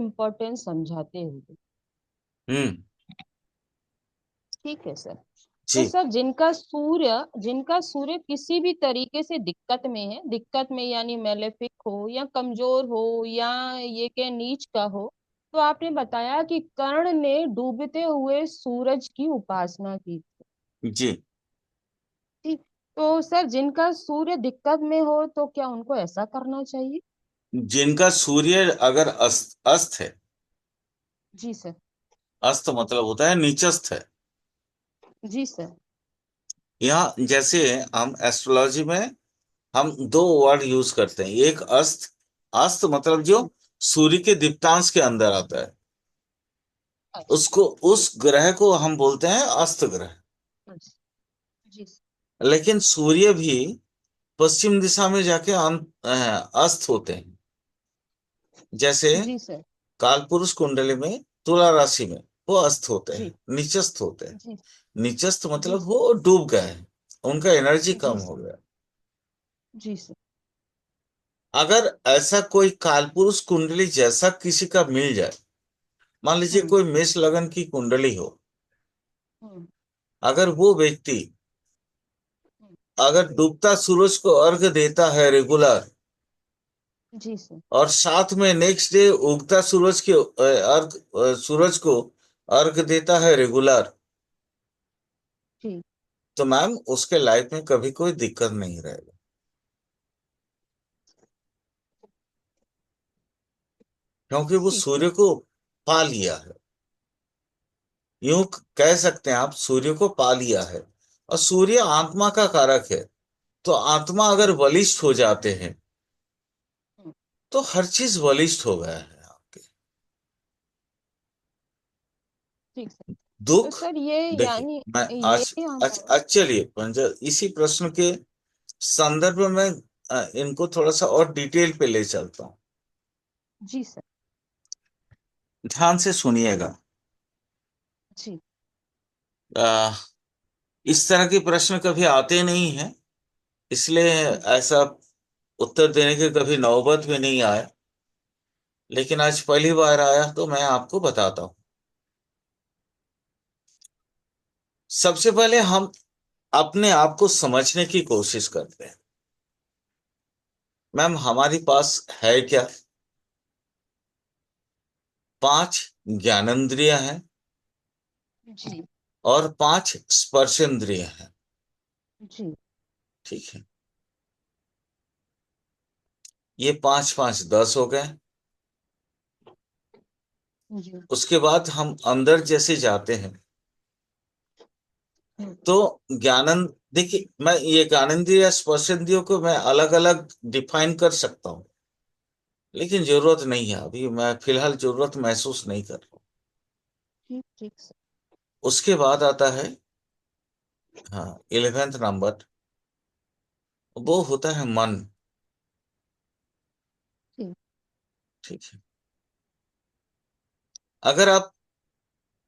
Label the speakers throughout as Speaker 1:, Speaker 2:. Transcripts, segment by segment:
Speaker 1: Importance समझाते हुए।
Speaker 2: हम्म।
Speaker 1: ठीक है सर। तो
Speaker 2: जी।
Speaker 1: सर जिनका सूर्य किसी भी तरीके से दिक्कत में है, दिक्कत में यानी मेलेफिक हो या कमजोर हो या ये के नीच का हो, तो आपने बताया कि कर्ण ने डूबते हुए सूरज की उपासना की।
Speaker 2: जी।
Speaker 1: ठीक। तो सर जिनका सूर्य दिक्कत में हो तो क्या उनको ऐसा करना चाहिए?
Speaker 2: जिनका सूर्य अगर अस्त अस्त है,
Speaker 1: जी सर।
Speaker 2: अस्त मतलब होता है नीचस्थ है।
Speaker 1: जी सर।
Speaker 2: यहाँ जैसे हम एस्ट्रोलॉजी में हम दो वर्ड यूज करते हैं, एक अस्त। अस्त मतलब जो
Speaker 1: जी।
Speaker 2: सूर्य के दीप्तांश के अंदर आता है,
Speaker 1: अच्छा।
Speaker 2: उसको,
Speaker 1: जी।
Speaker 2: उस ग्रह को हम बोलते हैं अस्त ग्रह।
Speaker 1: अच्छा। जी
Speaker 2: लेकिन सूर्य भी पश्चिम दिशा में जाके अस्त होते हैं। जैसे
Speaker 1: जी सर।
Speaker 2: कालपुरुष कुंडली में तुला राशि में वो अस्त होते
Speaker 1: जी।
Speaker 2: हैं, निचस्थ होते हैं।
Speaker 1: जी।
Speaker 2: निचस्थ
Speaker 1: जी
Speaker 2: मतलब
Speaker 1: सर।
Speaker 2: वो डूब गए हैं, उनका एनर्जी
Speaker 1: जी
Speaker 2: कम हो
Speaker 1: सर।
Speaker 2: गया।
Speaker 1: जी सर।
Speaker 2: अगर ऐसा कोई कालपुरुष कुंडली जैसा किसी का मिल जाए, मान लीजिए
Speaker 1: हम्म।
Speaker 2: कोई मेष लगन की कुंडली हो,
Speaker 1: हम्म।
Speaker 2: अगर वो व्यक्ति
Speaker 1: हम्म।
Speaker 2: अगर डूबता सूरज को अर्घ देता है रेगुलर,
Speaker 1: जी सर।
Speaker 2: और साथ में नेक्स्ट डे उगता सूरज के सूरज को अर्घ देता है रेगुलर,
Speaker 1: जी।
Speaker 2: तो मैम उसके लाइफ में कभी कोई दिक्कत नहीं रहेगा, क्योंकि वो
Speaker 1: ठीक है।
Speaker 2: सूर्य को पा लिया है। यूं कह सकते हैं आप, सूर्य को पा लिया है। और सूर्य आत्मा का कारक है, तो आत्मा अगर
Speaker 1: हम्म।
Speaker 2: बलिष्ठ हो जाते हैं
Speaker 1: हम्म।
Speaker 2: तो हर चीज बलिष्ठ हो गया है आपके।
Speaker 1: ठीक सर। तो
Speaker 2: दुख,
Speaker 1: सर ये
Speaker 2: देखिए
Speaker 1: यानी
Speaker 2: मैं
Speaker 1: ये
Speaker 2: आज आज चलिए पंजा इसी प्रश्न के संदर्भ में मैं इनको थोड़ा सा और डिटेल पे ले चलता हूँ।
Speaker 1: जी सर।
Speaker 2: ध्यान से सुनिएगा।
Speaker 1: जी।
Speaker 2: आ, इस तरह के प्रश्न कभी आते नहीं हैं, इसलिए
Speaker 1: जी।
Speaker 2: ऐसा उत्तर देने के कभी नौबत भी नहीं आया। लेकिन आज पहली बार आया तो मैं आपको बताता हूँ। सबसे पहले हम अपने आप को समझने की कोशिश करते हैं। मैम हमारे पास है क्या? 5 ज्ञानेंद्रिय हैं
Speaker 1: जी।
Speaker 2: और 5 स्पर्शेंद्रिय हैं।
Speaker 1: जी।
Speaker 2: ठीक है, ये 5 5 10 हो गए।
Speaker 1: जी।
Speaker 2: उसके बाद हम अंदर जैसे जाते हैं
Speaker 1: हम्म।
Speaker 2: तो ज्ञानंद, देखिए मैं ये ज्ञानेंद्रिय या स्पर्शेंद्रियों को मैं अलग अलग डिफाइन कर सकता हूँ, लेकिन जरूरत नहीं है, अभी मैं फिलहाल जरूरत महसूस नहीं कर रहा हूँ।
Speaker 1: ठीक ठीक सर।
Speaker 2: उसके बाद आता है, हाँ, 11th नंबर, वो होता है मन।
Speaker 1: ठीक।
Speaker 2: ठीक है, अगर आप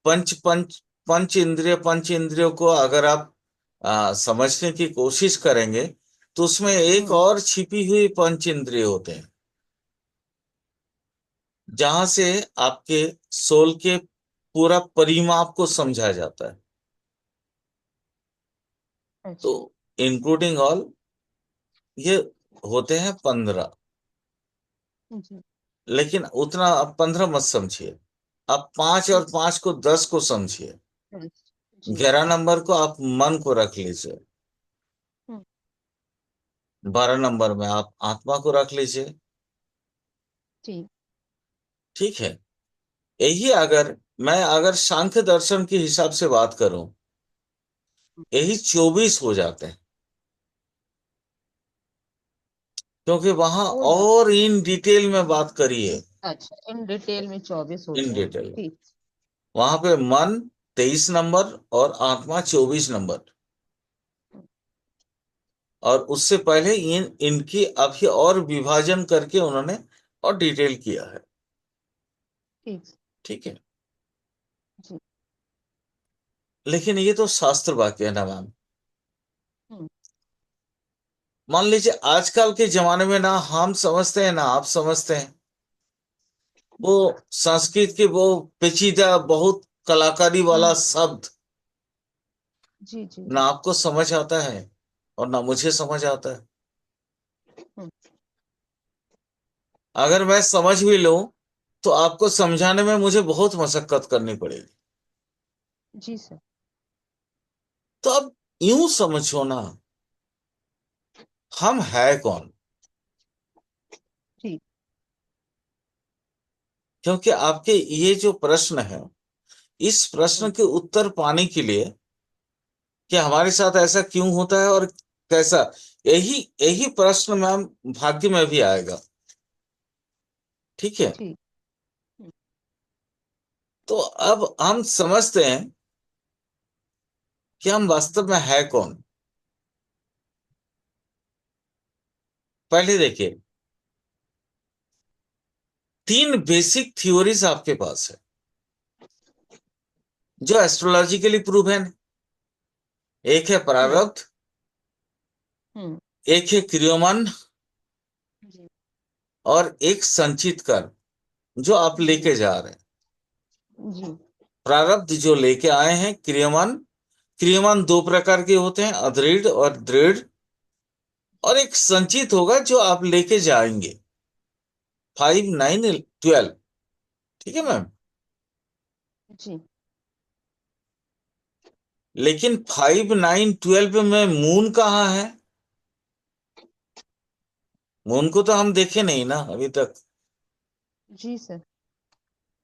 Speaker 2: पंच पंच पंच इंद्रियों को अगर आप समझने की कोशिश करेंगे तो उसमें एक
Speaker 1: हम्म।
Speaker 2: और छिपी हुई पंच इंद्रिय होते हैं, जहां से आपके सोल के पूरा परिमाप को समझा जाता है। तो
Speaker 1: अच्छा।
Speaker 2: इंक्लूडिंग ऑल ये होते हैं 15।
Speaker 1: जी।
Speaker 2: लेकिन उतना आप 15 मत समझिए, आप 5 और
Speaker 1: अच्छा।
Speaker 2: 5 को 10 को समझिए।
Speaker 1: अच्छा। जी।
Speaker 2: 11 नंबर को आप मन को रख लीजिए।
Speaker 1: हम्म।
Speaker 2: 12 नंबर में आप आत्मा को रख लीजिए।
Speaker 1: ठीक।
Speaker 2: ठीक है, यही अगर मैं अगर सांख्य दर्शन के हिसाब से बात करूं, यही 24 हो जाते हैं, क्योंकि वहां
Speaker 1: हो जाता
Speaker 2: और इन डिटेल में बात करिए।
Speaker 1: है। अच्छा, इन डिटेल में 24
Speaker 2: इन
Speaker 1: होते हैं।
Speaker 2: डिटेल
Speaker 1: ठीक।
Speaker 2: वहां पे मन 23 नंबर और आत्मा 24 नंबर। और उससे पहले इनकी अभी और विभाजन करके उन्होंने और डिटेल किया है।
Speaker 1: ठीक।
Speaker 2: ठीक है,
Speaker 1: जी।
Speaker 2: लेकिन ये तो शास्त्र वाक्य है ना मैम।
Speaker 1: हम्म।
Speaker 2: मान लीजिए आजकल के जमाने में ना हम समझते हैं ना आप समझते हैं, वो संस्कृत के वो पेचीदा बहुत कलाकारी वाला
Speaker 1: हम्म।
Speaker 2: शब्द
Speaker 1: जी जी
Speaker 2: ना
Speaker 1: जी।
Speaker 2: आपको समझ आता है और ना मुझे समझ आता है।
Speaker 1: हम्म।
Speaker 2: अगर मैं समझ भी लूं तो आपको समझाने में मुझे बहुत मशक्कत करनी पड़ेगी।
Speaker 1: जी सर।
Speaker 2: तो अब यूं समझो ना, हम है कौन?
Speaker 1: जी।
Speaker 2: क्योंकि आपके ये जो प्रश्न है, इस प्रश्न
Speaker 1: हम्म।
Speaker 2: के उत्तर पाने के लिए कि हमारे साथ ऐसा क्यों होता है और कैसा, यही यही प्रश्न मैम भाग्य में भी आएगा। ठीक है।
Speaker 1: जी। हम्म।
Speaker 2: तो अब हम समझते हैं कि हम वास्तव में है कौन। पहले देखिए, तीन बेसिक थ्योरीज आपके पास है जो एस्ट्रोलॉजिकली प्रूवन है। एक है
Speaker 1: हम्म।
Speaker 2: प्रारब्ध,
Speaker 1: हम्म।
Speaker 2: एक है क्रियोमान,
Speaker 1: जी
Speaker 2: और एक संचित कर्म जो आप
Speaker 1: जी
Speaker 2: लेके जा रहे हैं।
Speaker 1: जी।
Speaker 2: प्रारब्ध जो लेके आए हैं, क्रियमान। क्रियमान दो प्रकार के होते हैं, अदृढ़ और दृढ़। और एक संचित होगा जो आप लेके जाएंगे, 5, 9, 12। ठीक है मैम।
Speaker 1: जी।
Speaker 2: लेकिन 5, 9, 12 में मून कहाँ है? मून को तो हम देखे नहीं ना अभी तक।
Speaker 1: जी सर।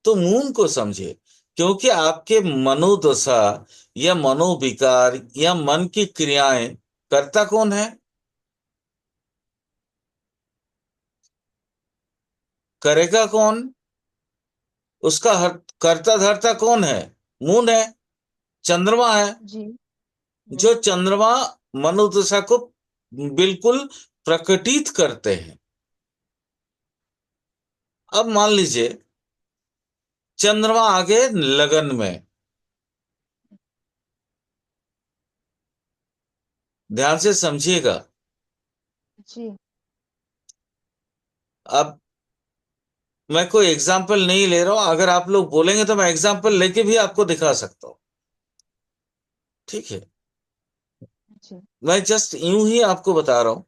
Speaker 2: तो मून को समझिए, क्योंकि आपके मनोदशा या मनोविकार या मन की क्रियाएं करता कौन है? करेगा कौन? उसका कर्ता धर्ता कौन है? मून है, चंद्रमा है।
Speaker 1: जी।
Speaker 2: जो चंद्रमा मनोदशा को बिल्कुल प्रकटित करते हैं। अब मान लीजिए चंद्रमा आगे लगन में, ध्यान से समझिएगा।
Speaker 1: जी।
Speaker 2: अब मैं कोई एग्जाम्पल नहीं ले रहा हूं, अगर आप लोग बोलेंगे तो मैं एग्जाम्पल लेके भी आपको दिखा सकता हूं। ठीक है।
Speaker 1: जी।
Speaker 2: मैं जस्ट यूं ही आपको बता रहा हूं,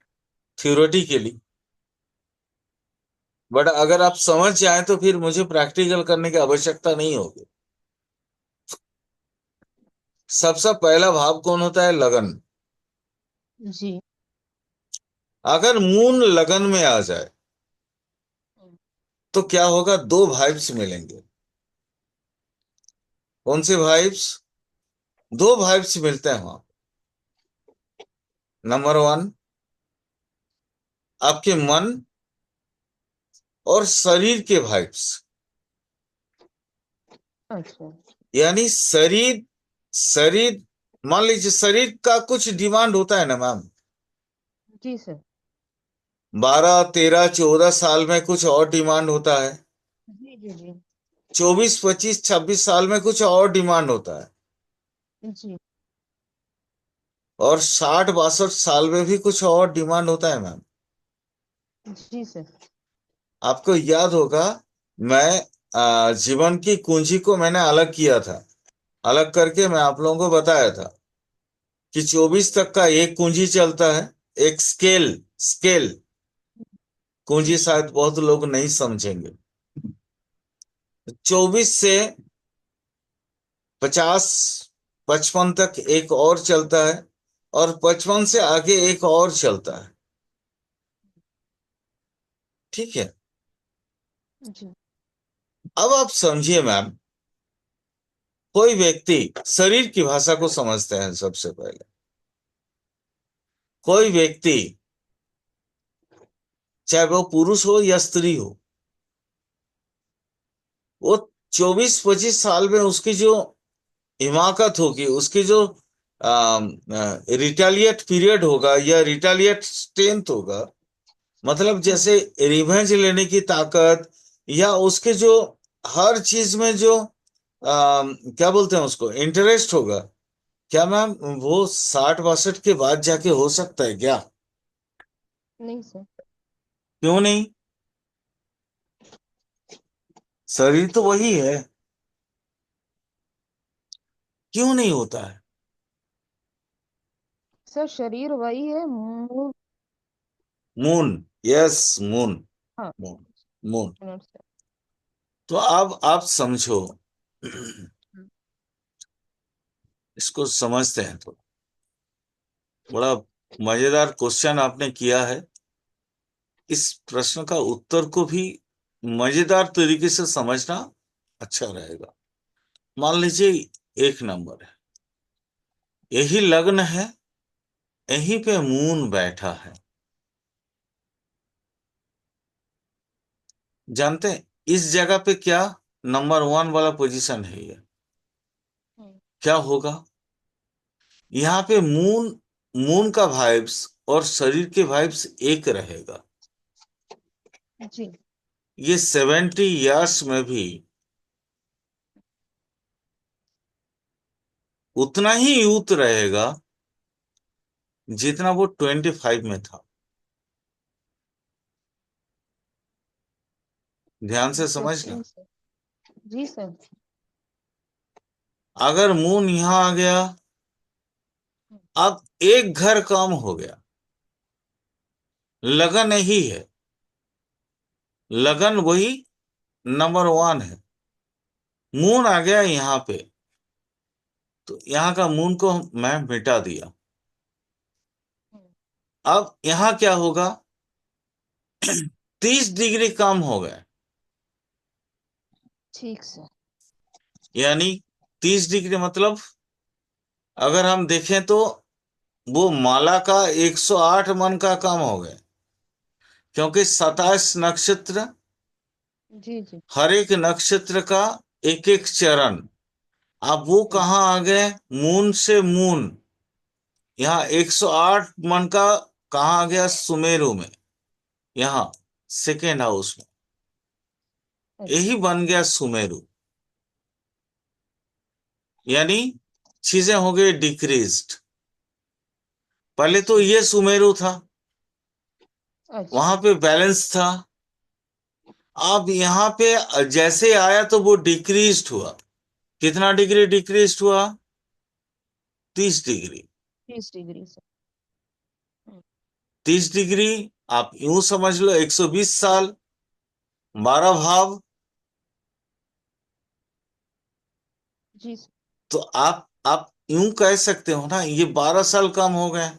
Speaker 2: थ्योरेटिकली। बट अगर आप समझ जाए तो फिर मुझे प्रैक्टिकल करने की आवश्यकता नहीं होगी। सबसे पहला भाव कौन होता है? लगन।
Speaker 1: जी।
Speaker 2: अगर मून लगन में आ जाए तो क्या होगा? दो वाइब्स मिलेंगे। कौन से वाइब्स? दो वाइब्स मिलते हैं वहां। नंबर वन, आपके मन और शरीर के वाइब्स।
Speaker 1: अच्छा।
Speaker 2: यानी शरीर, शरीर, मान लीजिए शरीर का कुछ डिमांड होता है ना मैम।
Speaker 1: जी सर।
Speaker 2: 12, 13, 14 साल में कुछ और डिमांड होता है।
Speaker 1: जी जी जी।
Speaker 2: 24, 25, 26 साल में कुछ और डिमांड होता है।
Speaker 1: जी।
Speaker 2: और 60, 62 साल में भी कुछ और डिमांड होता है मैम।
Speaker 1: जी सर।
Speaker 2: आपको याद होगा, मैं जीवन की कुंजी को मैंने अलग किया था। अलग करके मैं आप लोगों को बताया था कि 24 तक का एक कुंजी चलता है। एक स्केल, स्केल कुंजी
Speaker 1: जी।
Speaker 2: शायद बहुत लोग नहीं समझेंगे। 24 से 50, 55 तक एक और चलता है। और 55 से आगे एक और चलता है। ठीक है।
Speaker 1: जी।
Speaker 2: अब आप समझिए मैम, कोई व्यक्ति शरीर की भाषा को समझते हैं सबसे पहले। कोई व्यक्ति, चाहे वो पुरुष हो या स्त्री हो, वो 24, 25 साल में उसकी जो हिमाकत होगी, उसकी जो रिटालिएट पीरियड होगा या रिटालिएट स्ट्रेंथ होगा, मतलब
Speaker 1: हम्म।
Speaker 2: जैसे रिवेंज लेने की ताकत, या उसके जो हर चीज में जो क्या बोलते हैं उसको, इंटरेस्ट होगा। क्या मैम वो 60, 62 के बाद जाके हो सकता है क्या?
Speaker 1: नहीं सर।
Speaker 2: क्यों नहीं? शरीर तो वही है, क्यों नहीं होता है?
Speaker 1: सर शरीर वही है, मूड।
Speaker 2: Moon, yes, moon.
Speaker 1: हाँ।
Speaker 2: Moon, moon.
Speaker 1: Minute sir.
Speaker 2: तो अब आप समझो,
Speaker 1: हम्म,
Speaker 2: इसको समझते हैं तो। बड़ा मजेदार क्वेश्चन आपने किया है। इस प्रश्न का उत्तर को भी मजेदार तरीके से समझना अच्छा रहेगा। मान लीजिए एक नंबर है, यही लग्न है, यहीं पे मून बैठा है। जानते हैं इस जगह पे क्या नंबर वन वाला पोजीशन है ये?
Speaker 1: हम्म,
Speaker 2: क्या होगा? यहाँ पे मून, मून का वाइब्स और शरीर के वाइब्स एक रहेगा।
Speaker 1: जी।
Speaker 2: ये 70 इयर्स में भी उतना ही यूथ रहेगा जितना वो 25 में था। ध्यान से समझना।
Speaker 1: Interesting sir. जी सर।
Speaker 2: अगर मून यहां आ गया, अब एक घर काम हो गया। लगन ही है, लगन वही नंबर वन है। मून आ गया यहाँ पे, तो यहाँ का मून को मैं मिटा दिया।
Speaker 1: हम्म,
Speaker 2: अब यहाँ क्या होगा? 30 डिग्री कम हो गए।
Speaker 1: ठीक सर।
Speaker 2: यानी 30 डिग्री मतलब अगर हम देखें तो वो माला का 108 मन का कम हो गए, क्योंकि 27 नक्षत्र,
Speaker 1: जी जी।
Speaker 2: हर एक नक्षत्र का एक एक चरण। अब वो
Speaker 1: हम्म,
Speaker 2: कहाँ आ गए? मून से मून, यहाँ 108 मन का कहाँ आ गया? सुमेरु में, यहाँ सेकेंड हाउस में। यही
Speaker 1: अच्छा।
Speaker 2: बन गया सुमेरु। यानी चीजें हो गई डिक्रीज्ड। पहले तो
Speaker 1: ठीक।
Speaker 2: ये सुमेरु था, वहां
Speaker 1: अच्छा।
Speaker 2: पे बैलेंस था। अब यहाँ पे जैसे आया तो वो डिक्रीज्ड हुआ। कितना डिग्री डिक्रीज्ड हुआ? 30 डिग्री।
Speaker 1: 30 degree sir. हम्म,
Speaker 2: 30 डिग्री, आप यूं समझ लो 120 साल, 12 भाव।
Speaker 1: जी सर।
Speaker 2: तो आप यूं कह सकते हो ना, ये 12 साल कम हो गए।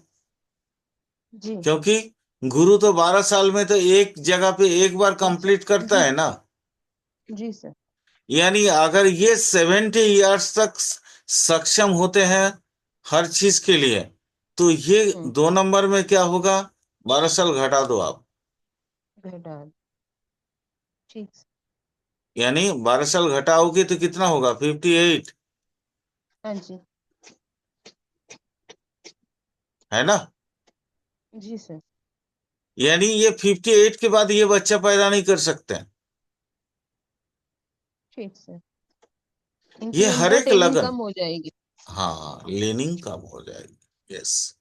Speaker 1: जी
Speaker 2: क्योंकि गुरु तो 12 साल में तो एक जगह पे एक बार कंप्लीट करता
Speaker 1: जी
Speaker 2: है ना।
Speaker 1: जी सर।
Speaker 2: यानी अगर ये 70 इयर्स तक सक्षम होते हैं हर चीज के लिए, तो ये
Speaker 1: हम्म।
Speaker 2: 2 नंबर में क्या होगा? 12 साल घटा दो आप।
Speaker 1: घटा। ठीक सर।
Speaker 2: यानी 12 साल घटाओगे तो कितना होगा? 58,
Speaker 1: हाँ जी।
Speaker 2: है ना?
Speaker 1: जी सर।
Speaker 2: यानी ये 58 के बाद ये बच्चा पैदा नहीं कर सकते हैं।
Speaker 1: ठीक सर। इनकी
Speaker 2: ये हर एक
Speaker 1: एंटरटेनिंग
Speaker 2: लगन,
Speaker 1: कम हो जाएगी।
Speaker 2: हाँ, लीनिंग कम हो जाएगी, यस।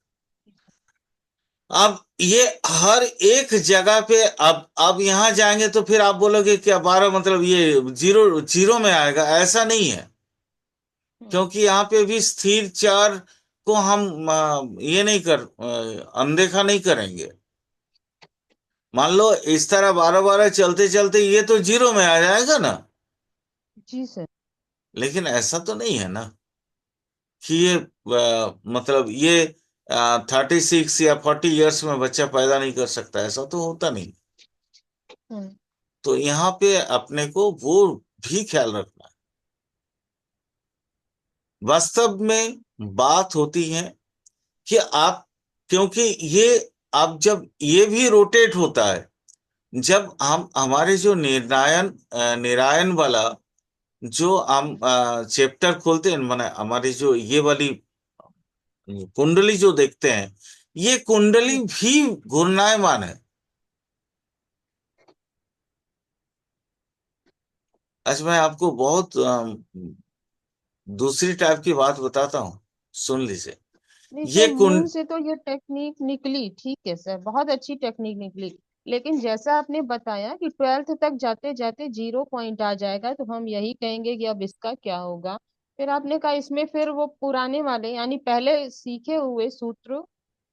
Speaker 2: अब ये हर एक जगह पे, अब यहां जाएंगे तो फिर आप बोलोगे क्या 12 मतलब ये जीरो जीरो में आएगा? ऐसा नहीं है।
Speaker 1: हम्म,
Speaker 2: क्योंकि यहाँ पे भी स्थिर चार को हम ये नहीं अनदेखा नहीं करेंगे। मान लो इस तरह 12 12 चलते चलते ये तो जीरो में आ जाएगा ना।
Speaker 1: जी सर।
Speaker 2: लेकिन ऐसा तो नहीं है ना कि ये मतलब ये 36 या 40 इयर्स में बच्चा पैदा नहीं कर सकता, ऐसा तो होता नहीं।
Speaker 1: हम्म,
Speaker 2: तो यहाँ पे अपने को वो भी ख्याल रखना है। वास्तव में बात होती है कि आप, क्योंकि ये, आप जब ये भी रोटेट होता है, जब हम हमारे जो निरायन वाला जो हम चैप्टर खोलते हैं, माने हमारी जो ये वाली कुंडली जो देखते हैं, ये कुंडली
Speaker 1: जी
Speaker 2: भी घूर्णायमान है। अच्छा, मैं आपको बहुत दूसरी टाइप की बात बताता हूँ, सुन लीजिए।
Speaker 1: नहीं
Speaker 2: ये
Speaker 1: सर, मून
Speaker 2: कुंड
Speaker 1: से तो ये टेक्निक निकली, ठीक है सर, बहुत अच्छी टेक्निक निकली। लेकिन जैसा आपने बताया कि 12th तक जाते जाते 0 पॉइंट आ जाएगा, तो हम यही कहेंगे कि अब इसका क्या होगा। फिर आपने कहा इसमें फिर वो पुराने वाले यानी पहले सीखे हुए सूत्र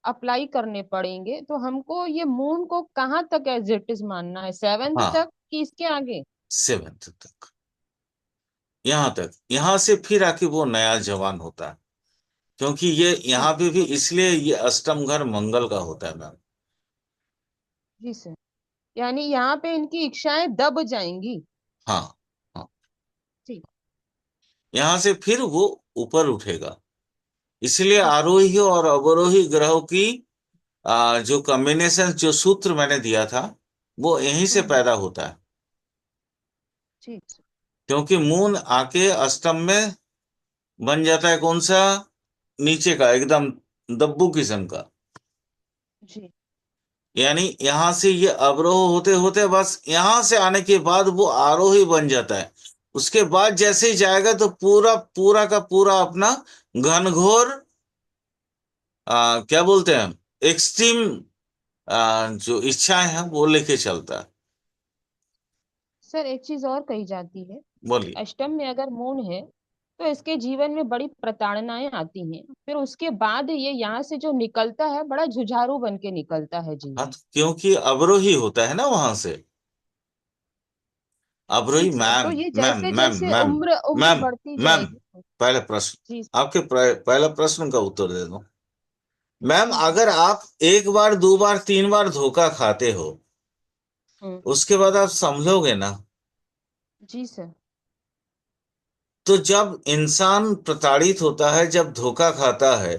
Speaker 1: अप्लाई करने पड़ेंगे। तो हमको ये मून को कहाँ तक एज इट इज मानना है, 7th
Speaker 2: हाँ,
Speaker 1: तक कि इसके आगे?
Speaker 2: 7th तक, यहां तक, यहां से फिर आके वो नया जवान होता है। क्योंकि ये
Speaker 1: ठीक।
Speaker 2: यहाँ पे भी इसलिए ये अष्टम घर मंगल का होता है मैम।
Speaker 1: जी सर। यानी यहाँ पे इनकी इच्छाएं दब जाएंगी।
Speaker 2: हाँ, हाँ,
Speaker 1: ठीक।
Speaker 2: यहाँ से फिर वो ऊपर उठेगा। इसलिए
Speaker 1: ठीक है।
Speaker 2: आरोही और अवरोही ग्रहों की जो कॉम्बिनेशन, जो सूत्र मैंने दिया था, वो यहीं से
Speaker 1: हम्म।
Speaker 2: पैदा होता है।
Speaker 1: ठीक सर।
Speaker 2: क्योंकि मून आके अष्टम में बन जाता है कौन सा, नीचे का एकदम दब्बू किस्म का।
Speaker 1: जी।
Speaker 2: यानी यहां से ये अवरोह होते होते बस यहां से आने के बाद वो आरोही बन जाता है। उसके बाद जैसे ही जाएगा तो पूरा पूरा का पूरा अपना घनघोर, क्या बोलते हैं, एक्सट्रीम, जो इच्छाएं हैं वो लेके चलता है।
Speaker 1: सर एक चीज और कही जाती है कि
Speaker 2: बोलिए।
Speaker 1: अष्टम में अगर मून है तो इसके जीवन में बड़ी प्रताड़नाएं आती हैं, फिर उसके बाद ये यहाँ से जो निकलता है बड़ा जुझारू बन के निकलता है
Speaker 2: हाँ,
Speaker 1: जीवन।
Speaker 2: तो क्योंकि अवरोही होता है ना वहां से। अवरोही
Speaker 1: ठीक सर, तो
Speaker 2: मैम,
Speaker 1: ये
Speaker 2: मैम,
Speaker 1: जैसे
Speaker 2: मैम,
Speaker 1: जैसे
Speaker 2: मैम,
Speaker 1: उम्र उम्र
Speaker 2: मैम,
Speaker 1: बढ़ती
Speaker 2: मैम,
Speaker 1: जाएगी।
Speaker 2: पहले प्रश्न,
Speaker 1: जी।
Speaker 2: आपके पहला प्रश्न का उत्तर दे दो। मैम,
Speaker 1: ठीक है।
Speaker 2: अगर आप एक बार, दो बार, तीन बार धोखा खाते हो,
Speaker 1: हम्म।
Speaker 2: उसके बाद आप संभलोगे ना।
Speaker 1: जी सर।
Speaker 2: तो जब इंसान प्रताड़ित होता है, जब धोखा खाता है,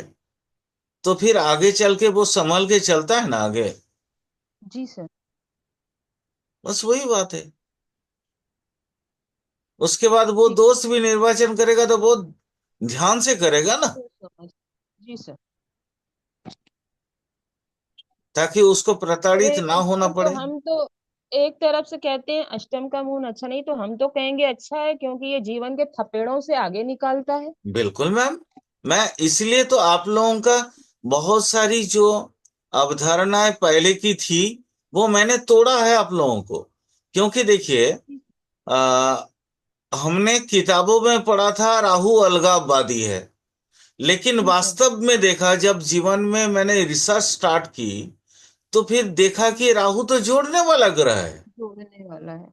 Speaker 2: तो फिर आगे चल के वो संभल के चलता है ना आगे।
Speaker 1: जी सर।
Speaker 2: बस वही बात है। उसके बाद वो
Speaker 1: ठीक
Speaker 2: दोस्त भी निर्वाचन करेगा तो बहुत ध्यान से करेगा ना,
Speaker 1: सोच समझ। जी सर।
Speaker 2: ताकि उसको
Speaker 1: तो
Speaker 2: प्रताड़ित
Speaker 1: एक
Speaker 2: ना होना
Speaker 1: तो
Speaker 2: पड़े।
Speaker 1: हम तो एक तरफ से कहते हैं अष्टम का मून अच्छा नहीं, तो हम तो कहेंगे अच्छा है क्योंकि ये जीवन के थपेड़ों से आगे निकालता है।
Speaker 2: बिल्कुल मैम। मैं इसलिए तो आप लोगों का बहुत सारी जो अवधारणाएं पहले की थी, वो मैंने तोड़ा है आप लोगों को। क्योंकि देखिए, आ, हमने किताबों में पढ़ा था राहु अलगाववादी है। लेकिन
Speaker 1: जी सर।
Speaker 2: वास्तव में देखा, जब जीवन में मैंने रिसर्च स्टार्ट की, तो फिर देखा कि राहु तो जोड़ने वाला ग्रह है।
Speaker 1: जोड़ने वाला है।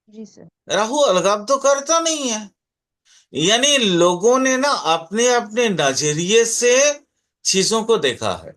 Speaker 1: जी सर।
Speaker 2: राहु अलगाव तो करता नहीं है। यानी लोगों ने ना अपने अपने नजरिए से चीजों को देखा है।